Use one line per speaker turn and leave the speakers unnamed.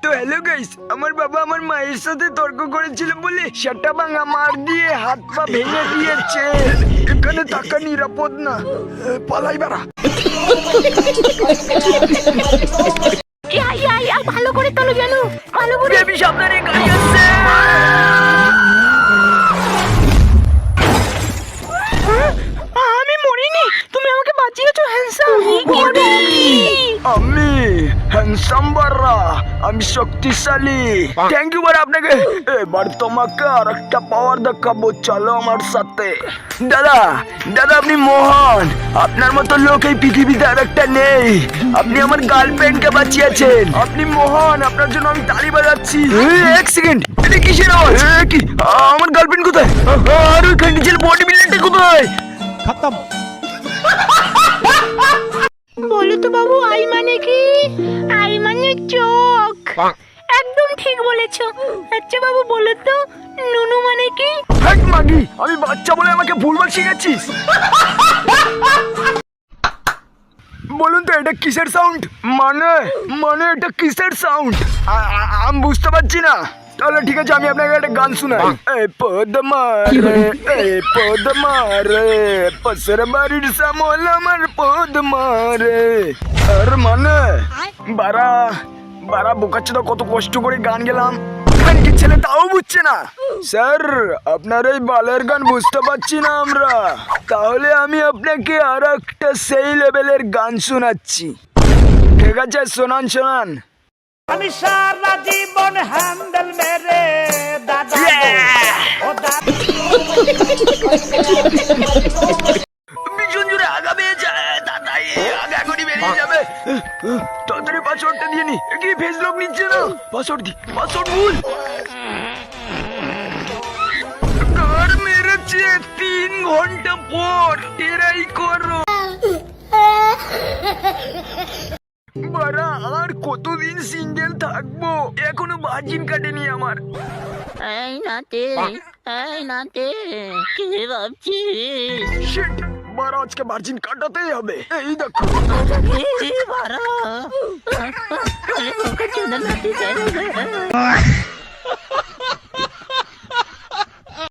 তো hello guys, আমার বাবা আমার মায়ের সাথে তর্ক করেছিল বলে সেটা ভাঙা মার দিয়ে হাত পা ভেঙে দিয়েছে। এখানে থাকা নিরাপদ না, পালাই বাড়া।
ভালো করে তোলো জানো, ভালো করে।
বেবি সামনে গাড়ি আসছে।
আমি মরিনি, তুমি আমাকে বাঁচিয়েছো হ্যান্ডসাম।
আমি হ্যান্ডসাম বাড়া, আমি শক্তিশালী। থ্যাংক ইউ বাড়া আপনাকে। এবার তোমাকে আর একটা পাওয়ার দেখাবো, চলো আমার সাথে। দাদা দাদা আপনি মহান, আপনার মতো লোক এই পৃথিবীতে আর একটা নেই। আপনি আমার গার্লফ্রেন্ডকে বাঁচিয়েছেন, আপনি মহান, আপনার জন্য আমি তালি বাজাচ্ছি। এক সেকেন্ড, এটা কিসের আওয়াজ? কি আমার গার্লফ্রেন্ড কোথায়? আর ওই খান্ডি ছেলে বডি বিল্ডারটা কোথায়?
खत्म।
বলো তো বাবু, আই মানে কি? আই মানে চোখ। একদম ঠিক বলেছো। আচ্ছা বাবু বলো তো, নুনু মানে কি?
হ্যাঁ মাগি, আমি বাচ্চা বলে আমাকে ভুলভাল শিখাচ্ছিস? বলুন তো এটা কিসের সাউন্ড? মানে মানে এটা কিসের সাউন্ড? আমি বুঝতে পারছি না। তাহলে ঠিক আছে, আমি আপনাকে একটা গান শোনাই। এই পদ্মা রে, এই পদ্মা রে, পাশের বাড়ির শ্যামল আমার পদ্মা রে। আর মানে বারা বারা বোকাচ্ছে তো, কত কষ্ট করে গান গেলাম, কি ছেলে তাও বুঝছে না। স্যার আপনার এই বালের গান বুঝতে পারছি না আমরা, তাহলে আমি আপনাকে আর একটা সেই লেভেলের গান শোনাচ্ছি। ঠিক আছে, শোনান শোনান।
আমি সারা জীবন হ্যান্ডেল মেরে দাদা ও
ভীষণ জোরে আগাবে যায় দাদা, আগে এখনই বেরিয়ে যাবে। তাড়াতাড়ি পাসওয়ার্ডটা দিয়ে নি। কি ফেস লক নিচ্ছে না? পাসওয়ার্ড দি, পাসওয়ার্ড ভুল। কার মেরেছে 3 ঘন্টা পর, এরাই করো। বারা আর কতদিন সিঙ্গেল থাকবো? এখনো ভার্জিন কাটেনি আমার।
এই নাতে, এই নাতে, কি ভাবছিস?
শিট, বারা আজকে ভার্জিন কাটাতেই হবে। এই দেখো
বাড়া, নাতে